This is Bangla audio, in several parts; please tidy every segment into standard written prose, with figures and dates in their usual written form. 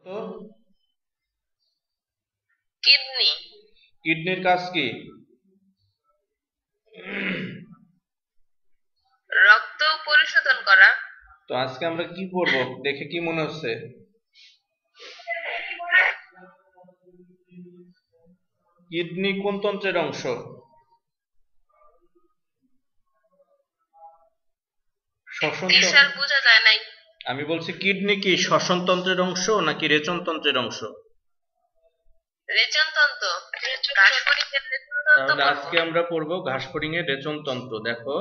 তো কিডনি কিডনির কাজ কি? রক্ত পরিশোধন করা। তো আজকে আমরা কি পড়বো দেখে কি মনে হচ্ছে? কিডনি কোন তন্ত্রের অংশ? শ্বসন স্যার বোঝা যায় নাই। আমি বলছি কিডনি কি শ্বসন তন্ত্রের অংশ নাকি রেচন তন্ত্রের অংশ? রেচনতন্ত্র। তাহলে আজকে আমরা পড়বো ঘাসফড়িং এর রেচন তন্ত্র। দেখো,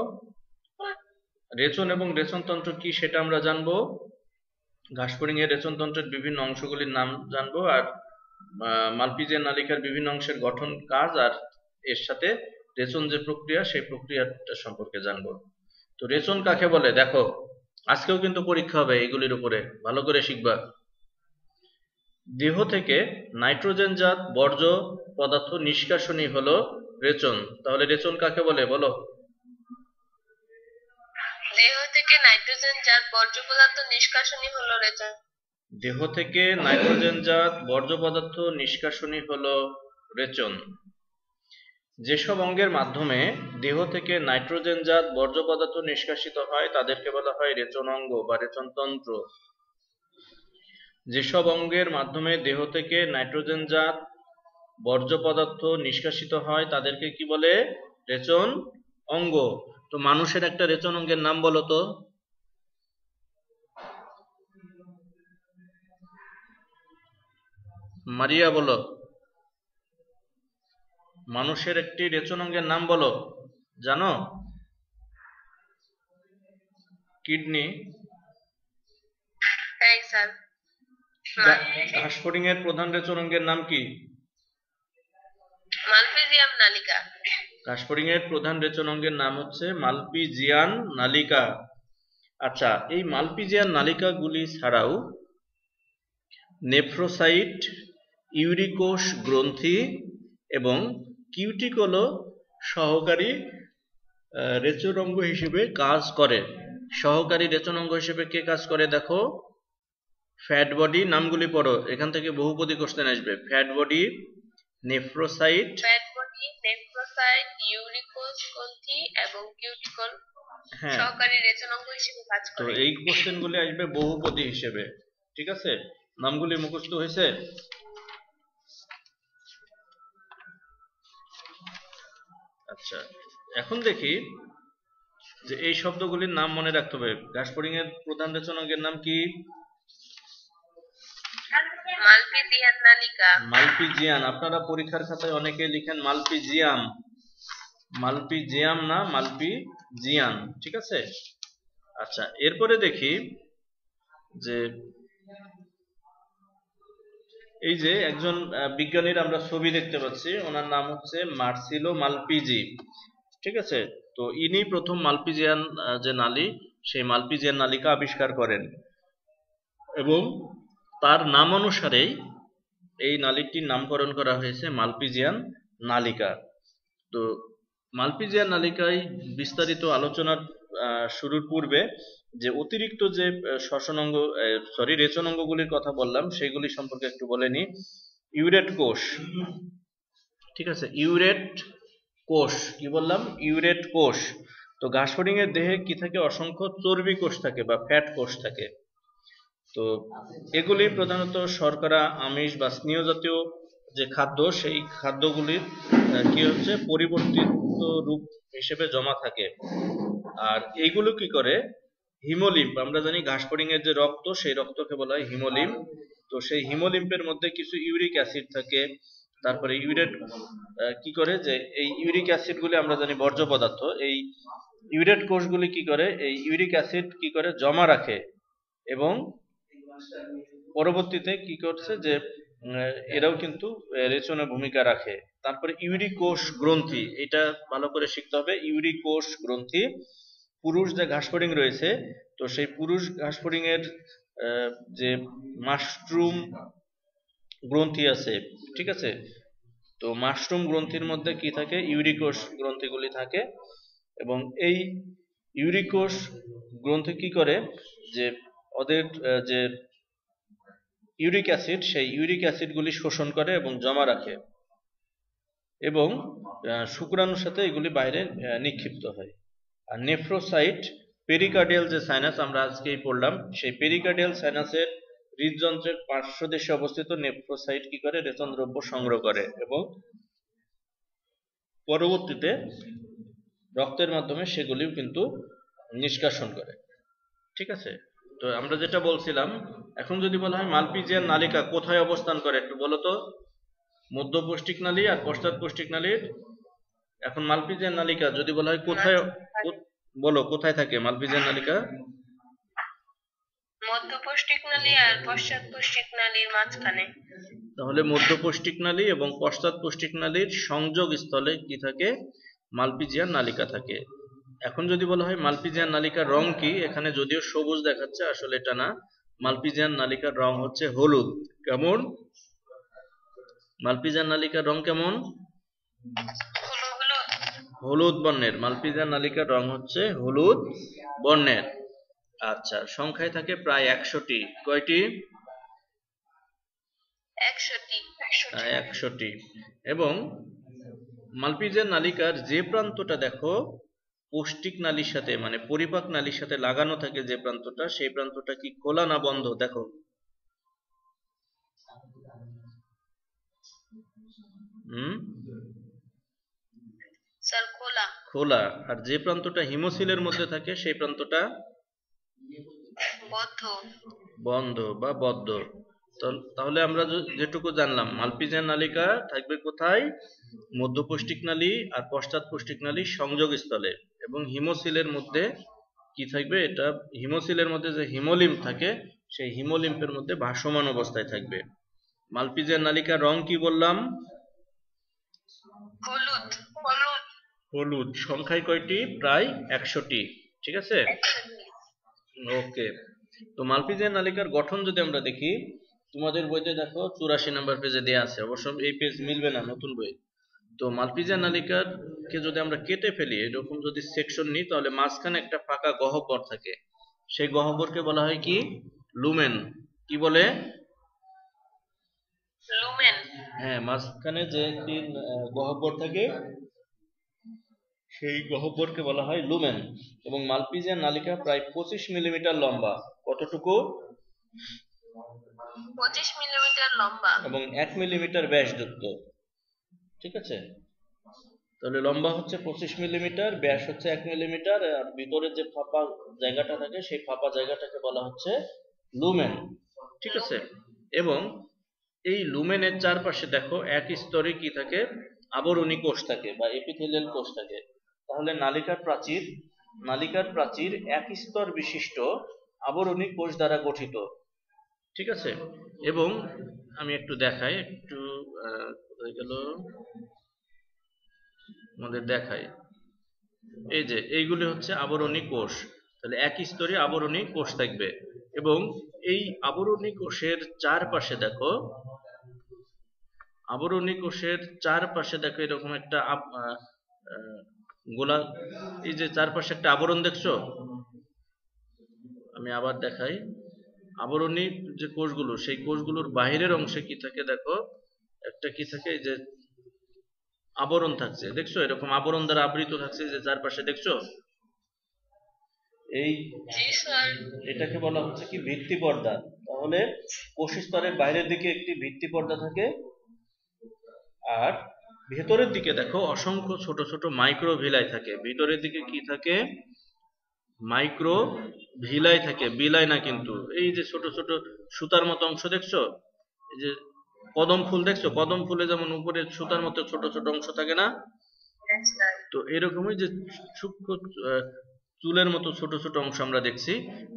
রেচন এবং রেচন তন্ত্র কি সেটা আমরা জানবো। ঘাসফড়িং এর রেচন তন্ত্রের বিভিন্ন অংশগুলির নাম জানবো, আর মালপিজিয়ান নালিকার বিভিন্ন অংশের গঠন, কাজ, আর এর সাথে রেচন যে প্রক্রিয়া সেই প্রক্রিয়াটা সম্পর্কে জানবো। তো রেচন কাকে বলে দেখো, আজকেও কিন্তু পরীক্ষা হবে এগুলির উপরে, ভালো করে শিখবা। দেহ থেকে নাইট্রোজেনজাত বর্জ্য পদার্থ নিষ্কাশনই হলো রেচন। তাহলে রেচন কাকে বলে বলো? দেহ থেকে নাইট্রোজেনজাত বর্জ্য পদার্থ নিষ্কাশনই হলো রেচন। দেহ থেকে নাইট্রোজেনজাত বর্জ্য পদার্থ নিষ্কাশনই হলো রেচন। যেসব অঙ্গের মাধ্যমে দেহ থেকে নাইট্রোজেনজাত বর্জ্য পদার্থ নিষ্কাশিত হয় তাদেরকে বলা হয় রেচন অঙ্গ বা রেচনতন্ত্র। যেসব অঙ্গের মাধ্যমে দেহ থেকে নাইট্রোজেনজাত বর্জ্য পদার্থ নিষ্কাশিত হয় তাদেরকে কি বলে? রেচন অঙ্গ। তো মানুষের একটা রেচন অঙ্গের নাম বলো তো। মারিয়া বলো, মানুষের একটি রেচন অঙ্গের নাম বলো, জানো? কিডনি। হ্যাঁ স্যার। ঘাসফড়িং এর প্রধান রেচন অঙ্গের নাম কি? মালপিজিয়াম নালিকা। ঘাসফড়িং এর প্রধান রেচন অঙ্গের নাম হচ্ছে মালপিজিয়ান নালিকা। আচ্ছা, এই মালপিজিয়ান নালিকাগুলি ছাড়াও নেফ্রোসাইট, ইউরিকোষ গ্রন্থি এবং কিউটিকলও সহকারী রেচন অঙ্গ হিসেবে কাজ করে। সহকারী রেচন অঙ্গ হিসেবে কে কাজ করে দেখো, ফ্যাট বডি। নামগুলি পড়ো, এখান থেকে বহুপদী কোশ্চেন আসবে। ফ্যাট বডি, নেফ্রোসাইট, ইউরিকোষ গ্রন্থি এবং কিউটিকল সহকারী রেচন অঙ্গ হিসেবে কাজ করে। তো এই কোশ্চেনগুলি আসবে বহুপদী হিসেবে, ঠিক আছে? নামগুলি মুখস্থ হয়েছে? আচ্ছা, এখন দেখি যে এই শব্দগুলির নাম মনে রাখতে হবে। ঘাসফড়িং এর প্রধান রেচন অঙ্গের নাম কি? মালপিজিয়ান নালিকা। মালপিজিয়ান। আপনারা পরীক্ষার খাতায় অনেকে লিখেন মালপিজিয়াম। মালপিজিয়াম না, মালপিজিয়ান, ঠিক আছে? আচ্ছা, এরপরে দেখি যে এই যে একজন বিজ্ঞানীর আমরা ছবি দেখতে পাচ্ছি, ওনার নাম হচ্ছে মার্সিলো মালপিজি, ঠিক আছে? তো ইনি প্রথম মালপিজিয়ান যে নালী, সেই মালপিজিয়ান নালিকা আবিষ্কার করেন এবং তার নাম অনুসারেই এই নালীটির নামকরণ করা হয়েছে মালপিজিয়ান নালিকা। তো মালপিজিয়ান নালিকায় বিস্তারিত আলোচনার শুরুর পূর্বে যে অতিরিক্ত যে শ্বসন অঙ্গ, রেচন অঙ্গগুলির কথা বললাম সেগুলি সম্পর্কে একটু বলে নি। ইউরেট কোষ, ঠিক আছে? ইউরেট কোষ, কি বললাম? ইউরেট কোষ। তো ঘাসফড়িং এর দেহে কি থাকে? অসংখ্য চর্বি কোষ থাকে বা ফ্যাট কোষ থাকে। তো এগুলি প্রধানত শর্করা, আমিষ বা স্নেহ জাতীয় যে খাদ্য, সেই খাদ্যগুলির কি হচ্ছে পরিবর্তিত রূপ হিসেবে জমা থাকে। আর এইগুলো কি করে? হিমোলিম্ফ, আমরা জানি ঘাসফড়িং এর যে রক্ত, সেই রক্তকে বলা হয় হিমোলিম্ফ। তো সেই হিমোলিম্ফের মধ্যে কিছু ইউরিক অ্যাসিড থাকে। তারপরে ইউরেট কি করে যে এই ইউরিক অ্যাসিড গুলি আমরা জানি বর্জ্য পদার্থ। এই ইউরেট কোষগুলি কি করে? এই ইউরিক অ্যাসিড কি করে? জমা রাখে এবং পরবর্তীতে কি করছে যে এরাও কিন্তু রেচনে ভূমিকা রাখে। তারপরে ইউরিক কোষ গ্রন্থি, এটা ভালো করে শিখতে হবে। ইউরিক কোষ গ্রন্থি, পুরুষ যে ঘাসফড়িং রয়েছে, তো সেই পুরুষ ঘাসফড়িং এর যে মাশরুম গ্রন্থি আছে, ঠিক আছে? তো মাশরুম গ্রন্থির মধ্যে কি থাকে? ইউরিক কোষ গ্রন্থিগুলি থাকে এবং এই ইউরিক কোষ গ্রন্থি কি করে যে ওদের যে ইউরিক অ্যাসিড, সেই ইউরিক অ্যাসিডগুলি শোষণ করে এবং জমা রাখে এবং শুক্রাণুর সাথে এগুলি বাইরে নিক্ষিপ্ত হয়। আর নেফ্রোসাইট, পেরিকার্ডিয়াল যে সাইনাস আমরা আজকেই পড়লাম, সেই পেরিকার্ডিয়াল সাইনাসের হৃদযন্ত্রের পার্শ্বদেশে অবস্থিত নেফ্রোসাইট কি করে, রেচন দ্রব্য সংগ্রহ করে এবং পরবর্তীতে রক্তের মাধ্যমে সেগুলিও কিন্তু নিষ্কাশন করে। ঠিক আছে, তো আমরা যেটা বলছিলাম, এখন যদি বলা হয় মালপিজিয়ান নালিকা কোথায় অবস্থান করে, একটু বলো তো। মধ্যপৌষ্টিক নালী আর পশ্চাৎপৌষ্টিক নালীর, এখন মালপিজিয়ান নালিকা যদি বলা হয় কোথায়, বলো কোথায় থাকে মালপিজিয়ান নালিকা? মধ্যপৌষ্টিক নালী আর পশ্চাৎপৌষ্টিক নালীর মাঝখানে। তাহলে মধ্যপৌষ্টিক নালী এবং পশ্চাৎপৌষ্টিক নালীর সংযোগ স্থলে কি থাকে, মালপিজিয়ান নালিকা থাকে। এখন যদি বলা হয় মালপিজিয়ান নালিকার রং কি, এখানে যদিও সবুজ দেখাচ্ছে, আসলে এটা না, মালপিজিয়ান নালিকার রং হচ্ছে হলুদ। কেমন? মালপিজিয়ান নালিকার রং কেমন? হলুদ বর্ণের। মালপিজিয়ান নালিকার রং হচ্ছে হলুদ বর্ণের। আচ্ছা, সংখ্যায় থাকে প্রায় 100টি। কয়টি? 100টি। এবং মালপিজিয়ান নালিকার যে প্রান্তটা দেখো পৌষ্টিক নালীর সাথে, মানে পরিপাক নালীর সাথে লাগানো থাকে, যে প্রান্তটা, সেই প্রান্তটা কি খোলা না বন্ধ? দেখো, খোলা। আর যে প্রান্তটা হিমোসিলের মধ্যে থাকে সেই প্রান্তটা বন্ধ বা বদ্ধ। তাহলে আমরা যেটুকু জানলাম, মালপিজিয়ান নালিকা থাকবে কোথায়? মধ্যপৌষ্টিক নালী আর পশ্চাৎপৌষ্টিক নালীর সংযোগ স্থলে। এবং হিমোসিলের মধ্যে কি থাকবে, এটা হিমোসিলের মধ্যে যে হিমোলিম্ফ থাকে, সেই হিমোলিম্ফের মধ্যে ভাসমান অবস্থায় থাকবে। মালপিজিয়ান নালিকার রং কি বললাম? হলুদ। সংখ্যায় কয়টি? প্রায় 100টি। ঠিক আছে, ওকে। তো মালপিজিয়ান নালিকার গঠন যদি আমরা দেখি, তোমাদের বইতে দেখো 84 নম্বর পেজে দেয়া আছে, অবশ্য এই পেজ মিলবে না নতুন বই। তো মালপিজিয়ান নালিকার কে যদি আমরা কেটে ফেলি, এরকম যদি সেকশন নিই, তাহলে মাঝখানে একটা ফাঁকা গহ্বর থাকে, সেই গহ্বরকে বলা হয় কি? লুমেন। কি বলে? লুমেন। হ্যাঁ, মাঝখানে যে একটি গহ্বর থাকে, সেই গহ্বরকে বলা হয় লুমেন। এবং মালপিজিয়ান নালিকা প্রায় 25 মিলিমিটার লম্বা। কতটুকু? 25 মিলিমিটার লম্বা এবং 1 মিলিমিটার ব্যাসযুক্ত। ঠিক আছে, তাহলে লম্বা হচ্ছে 25 মিলিমিটার, ব্যাস হচ্ছে 1 মিলিমিটার, আর ভিতরে যে ফাঁপা জায়গাটা থাকে, সেই ফাঁপা জায়গাটাকে বলা হচ্ছে লুমেন। ঠিক আছে, এবং এই লুমেনের চারপাশে দেখো এক স্তরে কি থাকে, আবরণী কোষ থাকে বা এপিথেলিয়াল কোষ থাকে। তাহলে নালিকার প্রাচীর এক স্তর বিশিষ্ট আবরণী কোষ দ্বারা গঠিত। ঠিক আছে, এবং আমি একটু দেখাই, একটু কোথায় গেল, আমাদের দেখাই, এই যে এইগুলি হচ্ছে আবরণী কোষ। তাহলে এক স্তরে আবরণী কোষ থাকবে এবং এই আবরণী কোষের চারপাশে দেখো, এরকম একটা গোলা, এই যে চারপাশে একটা আবরণ দেখছো, আমি আবার দেখাই, আবরণী যে কোষগুলো, সেই কোষগুলোর বাহিরের অংশে কি থাকে দেখো, একটা কি থাকে, যে আবরণ থাকছে, দেখছো, এরকম আবরণ দ্বারা আবৃত থাকছে, যে চারপাশে দেখছো, এটাকে বলা হচ্ছে কি? ভিত্তি পর্দা। তাহলে কোষ স্তরের বাইরের দিকে একটি ভিত্তি পর্দা থাকে, আর ভেতরের দিকে দেখো অসংখ্য ছোট ছোট মাইক্রো ভিলাই থাকে। ভিতরের দিকে কি থাকে? মাইক্রো ভিলাই থাকে, বিলাই না কিন্তু। এই যে ছোট ছোট সুতার মতো অংশ দেখছো, এই যে কদম ফুল দেখছো, কদম ফুলে যেমন উপরে সুতার মতো ছোট ছোট অংশ থাকে না, তো এরকমই যে সূক্ষ্ম চুলের মতো ছোট ছোট অংশ আমরা দেখছি,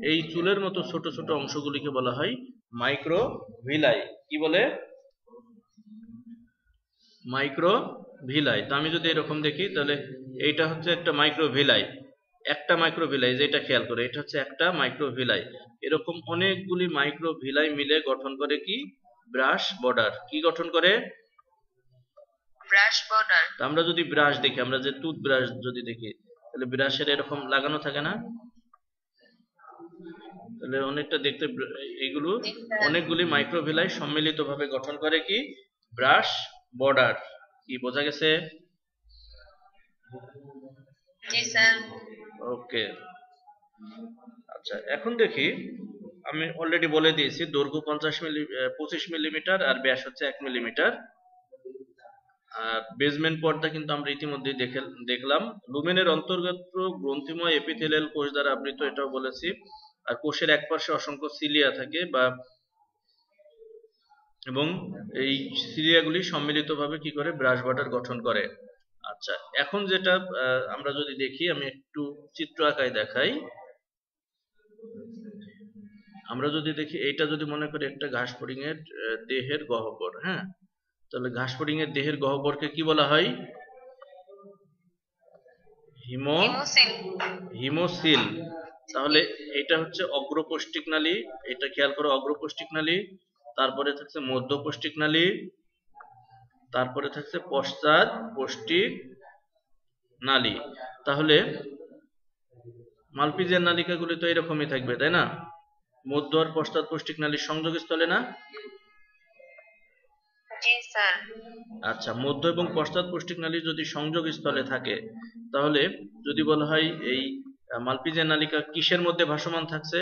এই চুলের মতো ছোট ছোট অংশগুলিকে বলা হয় মাইক্রো ভিলাই। কি বলে? Micro villi. তো আমি যদি এরকম দেখি, তাহলে এইটা হচ্ছে একটা মাইক্রো ভিলাই, যেটা খেয়াল করে, এটা হচ্ছে একটা মাইক্রো ভিলাই। এরকম অনেকগুলি মাইক্রো ভিলাই মিলে গঠন করে কি? Brush border. কি গঠন করে? Brush border. আমরা যদি ব্রাশ দেখি, আমরা যে টুথব্রাশ যদি দেখি, তাহলে ব্রাশের এরকম লাগানো থাকে না, তাহলে অনেকটা দেখতে এইগুলো জি স্যার। অনেকগুলি মাইক্রোভিলাই সম্মিলিতভাবে গঠন করে কি ব্রাশ বর্ডার। কি বোঝা গেছে? জি স্যার। ওকে, আচ্ছা এখন দেখি, আমি অলরেডি বলে দিয়েছি দৈর্ঘ্য 25 মিলিমিটার আর ব্যাস হচ্ছে 1 মিলিমিটার। আর বেজমেন্ট পর্দা কিন্তু আমরা ইতিমধ্যে দেখলাম। লুমেনের অন্তর্গত গ্রন্থিময় এপিথেলিয়াল কোষ দ্বারা আবৃত, এটাও বলেছি। আর কোষের একপাশে অসংখ্য সিলিয়া থাকে এবং এই সিলিয়াগুলি সম্মিলিতভাবে কি করে ব্রাশ বর্ডার গঠন করে। আচ্ছা এখন যেটা আমরা যদি দেখি, আমি একটু চিত্র আঁকায় দেখাই। আমরা যদি দেখি, এইটা যদি মনে করি একটা ঘাস ফড়িং এর দেহের গহ্বর, হ্যাঁ, তাহলে ঘাস ফড়িং এর দেহের গহ্বরকে কি বলা হয়? হিমোসিল। তাহলে এটা হচ্ছে অগ্রপৌষ্টিক নালী, এটা খেয়াল করো, অগ্রপৌষ্টিক নালী। তারপরে থাকছে মধ্যপৌষ্টিক নালী, তারপরে থাকছে পশ্চাৎ পৌষ্টিক নালী। তাহলে মালপিজিয়ান নালিকাগুলি তো এরকমই থাকবে, তাই না? মধ্য আর পশ্চাৎ পৌষ্টিক নালীর সংযোগস্থলে না? জি স্যার। আচ্ছা, মধ্য এবং পশ্চাৎ পৌষ্টিক নালী যদি সংযোগস্থলে থাকে, তাহলে যদি বলা হয় এই মালপিজিয়ান নালিকা কিসের মধ্যে ভাসমান থাকছে?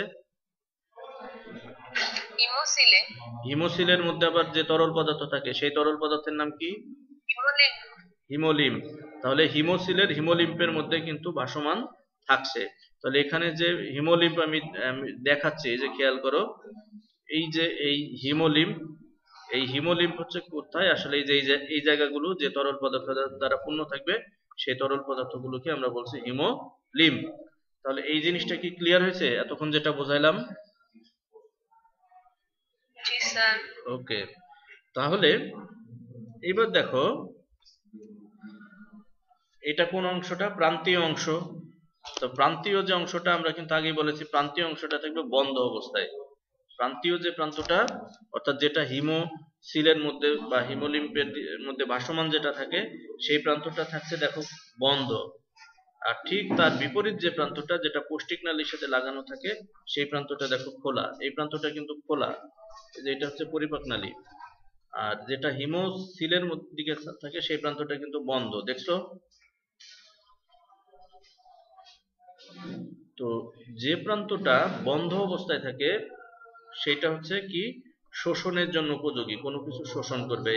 হিমোসিলে। হিমোসিলের মধ্যে আবার যে তরল পদার্থ থাকে, সেই তরল পদার্থের নাম কি? হিমোলিম্ফ। তাহলে হিমোসিলের হিমোলিম্ফের মধ্যে কিন্তু ভাসমান থাকছে। তাহলে এখানে যে হিমোলিম্ফ আমি দেখাচ্ছি, এই যে খেয়াল করো, এই যে এই হিমোলিম্ফ হচ্ছে কোথায় আসলে, এই জায়গাগুলো যে তরল পদার্থ দ্বারা পূর্ণ থাকবে, সেই তরল পদার্থগুলোকে আমরা বলছি হিমোলিম্ফ। তাহলে এই জিনিসটা কি ক্লিয়ার হয়েছে এতক্ষণ যেটা বোঝাইলাম? জি স্যার। ওকে, তাহলে এবার দেখো এটা কোন অংশটা? প্রান্তীয় অংশ। তো প্রান্তীয় যে অংশটা আমরা কিন্তু আগেই বলেছি, প্রান্তীয় অংশটা থাকবে বন্ধ অবস্থায়। প্রান্তীয় যে প্রান্তটা, অর্থাৎ যেটা হিমোসিলের মধ্যে বা হিমোলিম্ফের মধ্যে ভাসমান যেটা থাকে, সেই প্রান্তটা থাকছে দেখো বন্ধ। আর ঠিক তার বিপরীত যে প্রান্তটা, যেটা পৌষ্টিক নালীর সাথে লাগানো থাকে, সেই প্রান্তটা দেখো খোলা। এই প্রান্তটা কিন্তু খোলা, যে এটা হচ্ছে পরিপাক নালী। আর যেটা হিমোসিলের দিকে থাকে, সেই প্রান্তটা কিন্তু বন্ধ, দেখছো? তো যে প্রান্তটা বন্ধ অবস্থায় থাকে, সেটা হচ্ছে কি শোষণের জন্য উপযোগী, কোনো কিছু শোষণ করবে।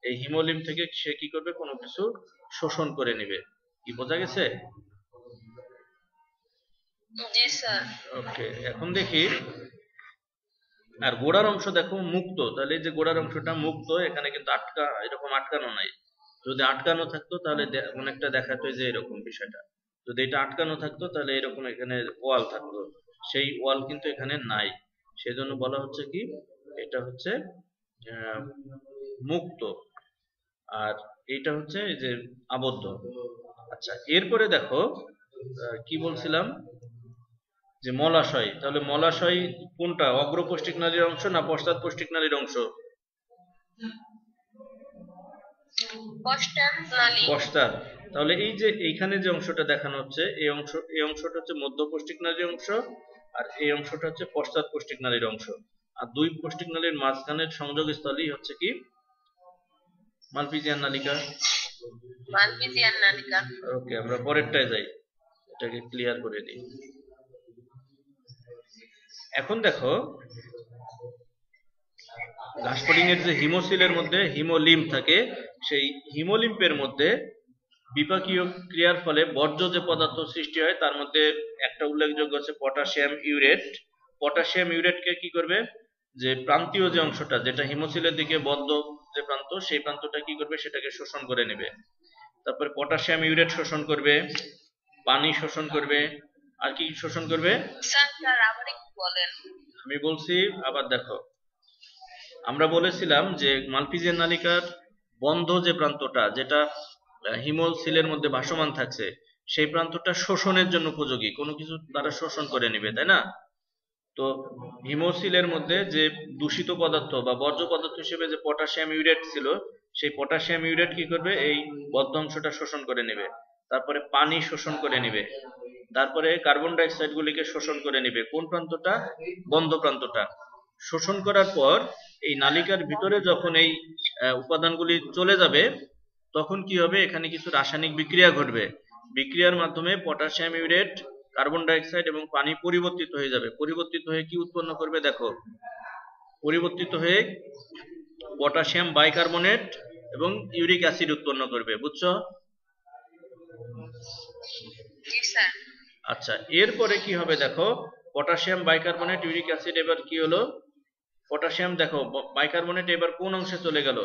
এই হিমোলিম্ফ থেকে সে কি করবে? কোনো কিছু শোষণ করে নেবে। কি বোঝা গেছে? জি স্যার। ওকে, এখন দেখি, আর গোড়ার অংশ দেখো মুক্ত। তাহলে এই যে গোড়ার অংশটা মুক্ত, এখানে কিন্তু এরকম আটকানো নাই। যদি আটকানো থাকতো তাহলে অনেকটা দেখাতো যে এরকম বিষয়টা। যদি এটা আটকানো থাকতো তাহলে এরকম এখানে ওয়াল থাকতো, সেই ওয়াল কিন্তু এখানে নাই। সেজন্য বলা হচ্ছে কি এটা হচ্ছে মুক্ত, আর এইটা হচ্ছে এই যে আবদ্ধ। আচ্ছা এরপরে দেখো কি বলছিলাম, যে মলাশয়। তাহলে মলাশয় কোনটা? অগ্রপৌষ্টিক নালীর অংশ না পশ্চাৎ পৌষ্টিক নালীর অংশ? পশ্চাৎ। তাহলে এই যে এইখানে যে অংশটা দেখানো হচ্ছে, এই অংশটা হচ্ছে মধ্য পৌষ্টিক নালীর অংশ, আর এই অংশটা হচ্ছে পশ্চাৎ পৌষ্টিক নালীর অংশ। আর দুই পৌষ্টিক নালীর মাঝখানের সংযোগ স্থলই হচ্ছে কি মালপিজিয়ান নালিকা। ওকে, আমরা পরেরটায় যাই, এটাকে ক্লিয়ার করে দিই। এখন দেখো ঘাস ফড়িং এর যে হিমোসিলের মধ্যে হিমোলিম্ফ থাকে, সেই হিমোলিম্ফের মধ্যে বিপাকীয় ক্রিয়ার ফলে বর্জ্য যে পদার্থ সৃষ্টি হয়, তার মধ্যে একটা উল্লেখযোগ্য হচ্ছে পটাশিয়াম ইউরেট। পটাশিয়াম ইউরেটকে কি করবে? যে প্রান্তীয় যে অংশটা, যেটা হিমোসিলের দিকে বদ্ধ যে প্রান্ত, সেই প্রান্তটা কি করবে? সেটাকে শোষণ করে নেবে। তারপরে পটাশিয়াম ইউরেট শোষণ করবে, পানি শোষণ করবে, আর কি শোষণ করবে? আমি বলছি আবার দেখো, আমরা বলেছিলাম যে মালপিজিয়ান নালিকার বন্ধ যে প্রান্তটা, যেটা হিমোসিলের মধ্যে ভাসমান থাকছে, সেই প্রান্তটা শোষণের জন্য উপযোগী, কোনো কিছু তারা শোষণ করে নেবে, তাই না? তো হিমোসিলের মধ্যে যে দূষিত পদার্থ বা বর্জ্য পদার্থ হিসেবে যে পটাশিয়াম ইউরেট ছিল, সেই পটাশিয়াম ইউরেট কি করবে? এই বদ্ধ অংশটা শোষণ করে নেবে। তারপরে পানি শোষণ করে নেবে, তারপরে কার্বন ডাই অক্সাইড গুলিকে শোষণ করে নেবে। কোন প্রান্তটা? বন্ধ প্রান্তটা। শোষণ করার পর এই নালিকার ভিতরে যখন এই উপাদানগুলি চলে যাবে তখন কি হবে? এখানে কিছু রাসায়নিক বিক্রিয়া ঘটবে। বিক্রিয়ার মাধ্যমে potassium urate, carbon die oxide এবং পানি পরিবর্তিত হয়ে যাবে। পরিবর্তিত হয়ে কি উৎপন্ন করবে? দেখো, পরিবর্তিত হয়ে পটাশিয়াম বাইকার্বনেট এবং ইউরিক অ্যাসিড উৎপন্ন করবে। বুঝছো? আচ্ছা, এরপরে কি হবে দেখো, পটাশিয়াম বাইকার্বনেট, ইউরিক অ্যাসিড, এবার কি হলো? পটাশিয়াম দেখো বাইকার্বনেট এবার কোন অংশে চলে গেল?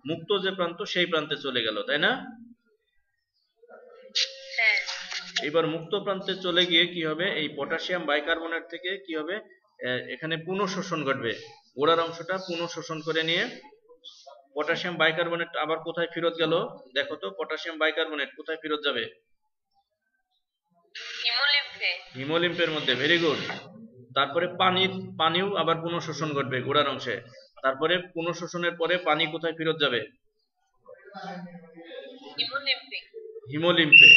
মুক্ত যে প্রান্ত সেই প্রান্তে চলে গেল, তাই না? এবার মুক্ত প্রান্তে চলে গিয়ে কি হবে? এই পটাশিয়াম বাইকার্বনেট থেকে কি হবে? এখানে পুনঃশোষণ ঘটবে। গোড়ার অংশটা পুনঃশোষণ করে নিয়ে পটাশিয়াম বাইকার্বনেট আবার কোথায় ফেরত গেল? দেখো তো, পটাশিয়াম বাইকার্বনেট কোথায় ফেরত যাবে? হিমোলিম্ফের মধ্যে। Very good. তারপরে পানিও আবার পুনঃশোষণ ঘটবে গোড়ার অংশে। তারপরে পুনঃশোষণের পরে পানি কোথায় ফেরত যাবে? হিমোলিম্ফে।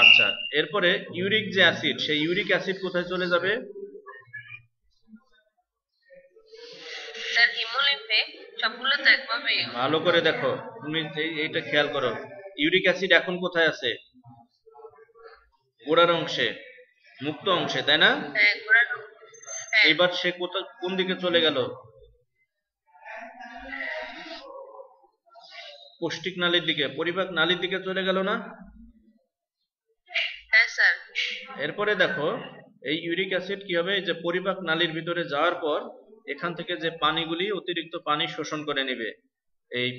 আচ্ছা, এরপরে ইউরিক যে অ্যাসিড, সেই ইউরিক অ্যাসিড কোথায় চলে যাবে? ভালো করে দেখো, তুমি এইটা খেয়াল করো। ইউরিক অ্যাসিড এখন কোথায় আছে? গোড়ার অংশে, মুক্ত অংশে, তাই না? এবার সে কোন দিকে চলে গেল? পৌষ্টিক নালীর দিকে, পরিপাক নালীর দিকে চলে গেল না? এরপরে দেখো, এই ইউরিক অ্যাসিড কি হবে? যে পরিপাক নালীর ভিতরে যাওয়ার পর এখান থেকে যে পানিগুলি, অতিরিক্ত পানি শোষণ করে নেবে এই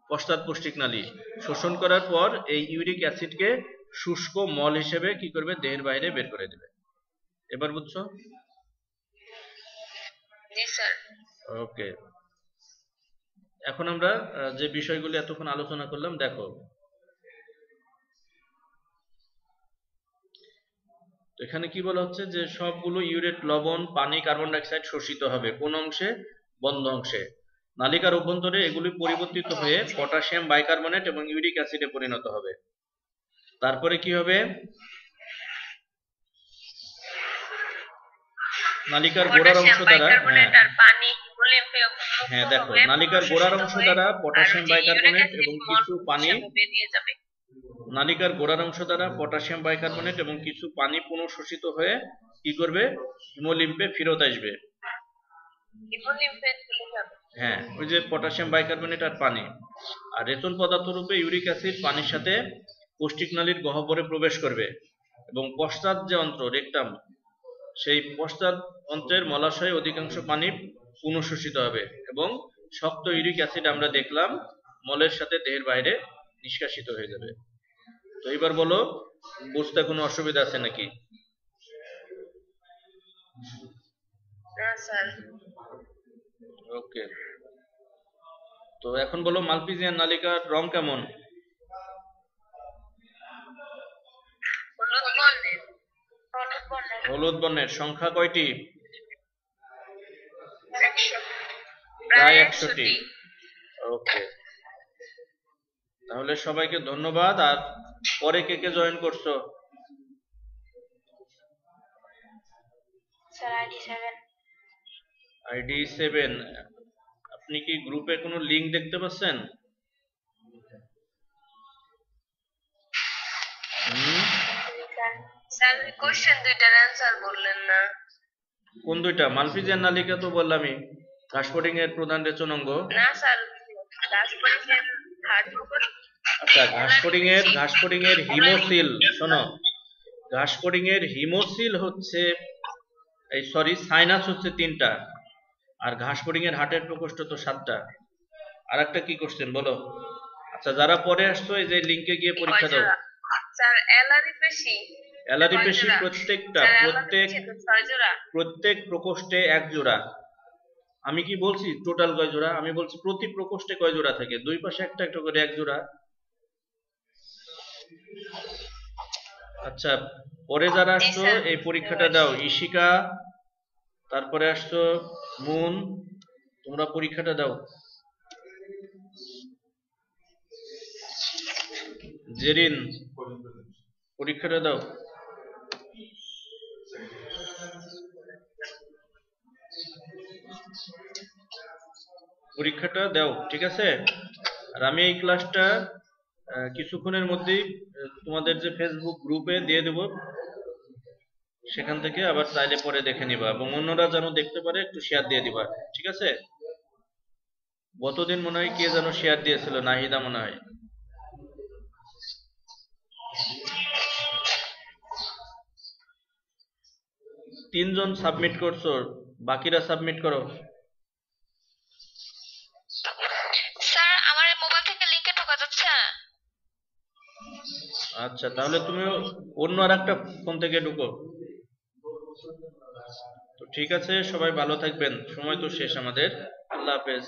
পশ্চাৎ পৌষ্টিক নালী। শোষণ করার পর এই ইউরিক অ্যাসিডকে শুষ্ক মল হিসেবে কি করবে? দেহের বাইরে বের করে দেবে। এবার বুঝছো? ওকে, এখন আমরা যে বিষয়গুলি এতক্ষণ আলোচনা করলাম দেখো। এখানে কি বলা হচ্ছে? যে সবগুলো ইউরেট, লবণ, পানি, কার্বন ডাই অক্সাইড শোষিত হবে। কোন অংশে? বন্ধ অংশে। নালিকার অভ্যন্তরে এগুলি পরিবর্তিত হয়ে পটাশিয়াম বাইকার্বনেট এবং ইউরিক অ্যাসিডে পরিণত হবে। তারপরে কি হবে? নালিকার গোড়ার অংশ দ্বারা, হ্যাঁ দেখো, নালিকার গোড়ার অংশ দ্বারা পটাশিয়াম বাইকার্বনেট এবং কিছু পানি, নালিকার গোড়ার অংশ দ্বারা পটাশিয়াম বাইকার্বনেট এবং কিছু পানি পুনঃশোষিত হয়ে কি করবে? হিমোলিম্ফে ফেরত আসবে। হ্যাঁ, ওই যে পটাশিয়াম বাইকার্বনেট আর পানি। আর রেতন পদার্থ রূপে ইউরিক অ্যাসিড পানির সাথে পৌষ্টিক নালীর গহ্বরে প্রবেশ করবে এবং পশ্চাৎ যে অন্ত্র, রেকটাম, সেই পশ্চাৎ অন্ত্রের মলাশয়ে অধিকাংশ পানি পুনঃশোষিত হবে এবং শক্ত ইউরিক অ্যাসিড আমরা দেখলাম মলের সাথে দেহের বাইরে নিষ্কাশিত হয়ে যাবে। তো এবার বলো, বুঝতে কোনো অসুবিধা আছে নাকি? ওকে, তো এখন বলো, মালপিজিয়ান নালিকার রং কেমন? হলুদ বর্ণের। সংখ্যা কয়টি? প্রায় 100টি। ওকে, তাহলে সবাইকে ধন্যবাদ। আর পরে কে কে জয়েন করছো? আইডি 7। আপনি কি গ্রুপে কোনো লিংক দেখতে পাচ্ছেন? কোন দুইটা? মালপিজিয়ান নালিকা তো বললামই, ঘাসফড়িং এর প্রধান রেচন অঙ্গ। আচ্ছা, ঘাসফড়িং এর হিমোসিল, শোনো, ঘাসফড়িং এর হিমোসিল হচ্ছে, এই সরি, সাইনাস হচ্ছে 3টা, আর ঘাসফড়িং এর হার্টের প্রকোষ্ঠ তো 7টা। আর একটা কি কোশ্চেন বলো? আচ্ছা, যারা পরে আসছো এই যে লিংকে গিয়ে পরীক্ষা দাও। অ্যালারি পেশি প্রত্যেক প্রকোষ্ঠে 1 জোড়া। আমি কি বলছি টোটাল কয় জোড়া? আমি বলছি প্রতি প্রকোষ্ঠে কয় জোড়া থাকে? দুই পাশে একটা একটা করে 1 জোড়া। আচ্ছা, পরে যারা আসছো এই পরীক্ষাটা দাও। ইশিকা, তারপরে আসছো মুন, তোমরা পরীক্ষাটা দাও। জেরিন, পরীক্ষাটা দাও। পরীক্ষাটা দাও, ঠিক আছে? আর আমি এই ক্লাসটা কিছুক্ষণের মধ্যেই তোমাদের যে ফেসবুক গ্রুপে দিয়ে দেব, সেখান থেকে আবার চাইলে পরে দেখে নিবা এবং অন্যরা যেন দেখতে পারে একটু শেয়ার দিয়ে দিবা, ঠিক আছে? গতদিন মনে হয় কে যেন শেয়ার দিয়েছিল, নাহিদা মনে হয়। 3 জন সাবমিট করছো, বাকিরা সাবমিট করো। স্যার আমার মোবাইল থেকে লিংকে ঢোকা যাচ্ছে না। আচ্ছা, তাহলে তুমি অন্য আর একটা ফোন থেকে ঢুকো। তো ঠিক আছে, সবাই ভালো থাকবেন, সময় তো শেষ আমাদের। আল্লাহ হাফেজ।